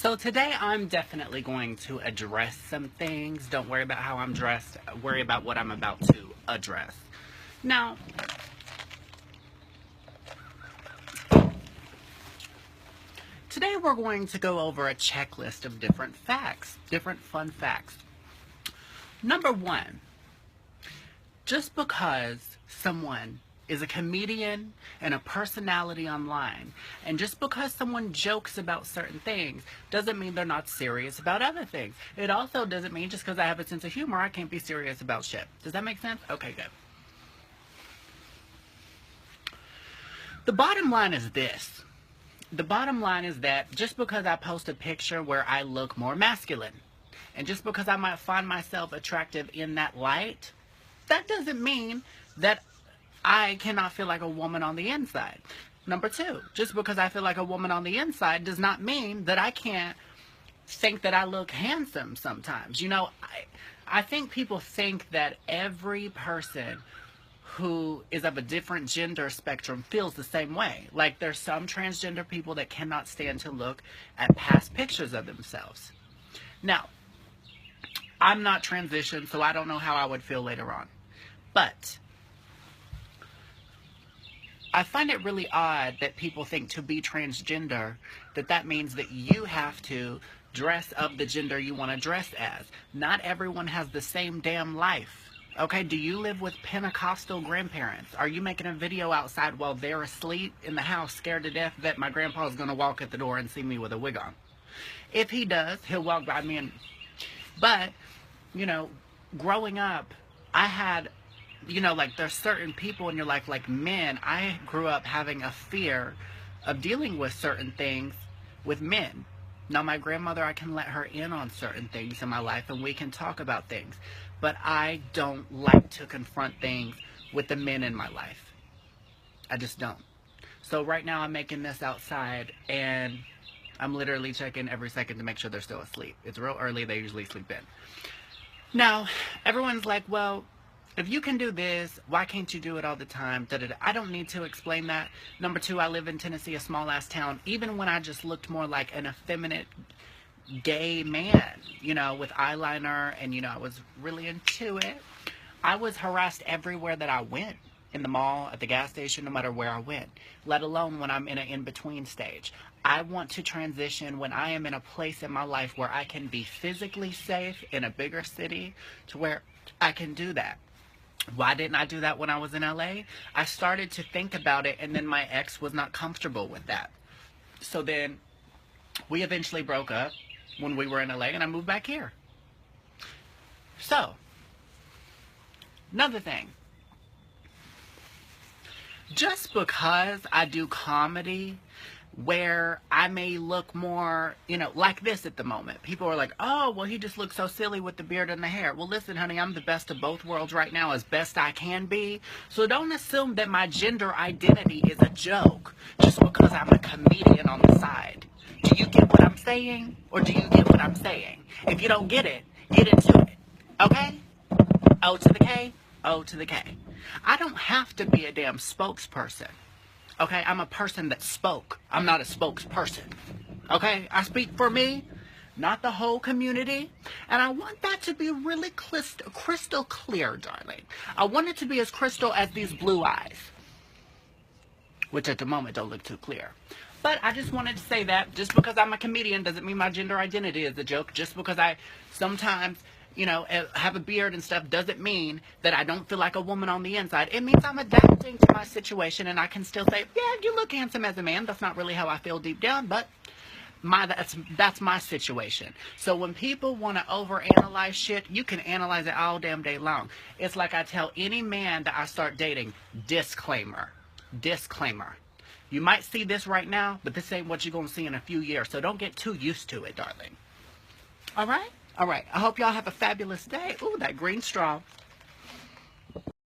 So today I'm definitely going to address some things. Don't worry about how I'm dressed. Worry about what I'm about to address. Now, today we're going to go over a checklist of different facts, different fun facts. Number one, just because someone is a comedian and a personality online, and just because someone jokes about certain things doesn't mean they're not serious about other things. It also doesn't mean just because I have a sense of humor I can't be serious about shit. Does that make sense? Okay, good. The bottom line is this. The bottom line is that just because I post a picture where I look more masculine, and just because I might find myself attractive in that light, that doesn't mean that I cannot feel like a woman on the inside. Number two, just because I feel like a woman on the inside does not mean that I can't think that I look handsome sometimes. You know, I think people think that every person who is of a different gender spectrum feels the same way. Like there's some transgender people that cannot stand to look at past pictures of themselves. Now, I'm not transitioned, so I don't know how I would feel later on. But I find it really odd that people think to be transgender, that means that you have to dress of the gender you want to dress as. Not everyone has the same damn life. Okay, do you live with Pentecostal grandparents? Are you making a video outside while they're asleep in the house, scared to death that my grandpa's going to walk at the door and see me with a wig on? If he does, he'll walk by me and... But, you know, growing up, I had... You know, like there's certain people in your life, like men. I grew up having a fear of dealing with certain things with men. Now, my grandmother, I can let her in on certain things in my life and we can talk about things. But I don't like to confront things with the men in my life. I just don't. So right now I'm making this outside and I'm literally checking every second to make sure they're still asleep. It's real early. They usually sleep in. Now, everyone's like, well, if you can do this, why can't you do it all the time? Da-da-da. I don't need to explain that. Number two, I live in Tennessee, a small-ass town. Even when I just looked more like an effeminate gay man, you know, with eyeliner, and, you know, I was really into it, I was harassed everywhere that I went. In the mall, at the gas station, no matter where I went. Let alone when I'm in an in-between stage. I want to transition when I am in a place in my life where I can be physically safe in a bigger city to where I can do that. Why didn't I do that when I was in LA? I started to think about it, and then my ex was not comfortable with that. So then we eventually broke up when we were in LA, and I moved back here. So, another thing. Just because I do comedy where I may look more, you know, like this at the moment. People are like, oh, well, he just looks so silly with the beard and the hair. Well, listen, honey, I'm the best of both worlds right now as best I can be. So don't assume that my gender identity is a joke just because I'm a comedian on the side. Do you get what I'm saying? Or do you get what I'm saying? If you don't get it, get into it. Okay? O to the K, O to the K. I don't have to be a damn spokesperson. Okay, I'm a person that spoke. I'm not a spokesperson. Okay, I speak for me, not the whole community. And I want that to be really crystal clear, darling. I want it to be as crystal as these blue eyes, which at the moment don't look too clear. But I just wanted to say that just because I'm a comedian doesn't mean my gender identity is a joke. Just because I sometimes, you know, have a beard and stuff doesn't mean that I don't feel like a woman on the inside. It means I'm adapting to my situation and I can still say, yeah, you look handsome as a man. That's not really how I feel deep down, but that's my situation. So when people want to overanalyze shit, you can analyze it all damn day long. It's like I tell any man that I start dating, disclaimer. Disclaimer. You might see this right now, but this ain't what you're going to see in a few years. So don't get too used to it, darling. All right? All right. I hope y'all have a fabulous day. Ooh, that green straw.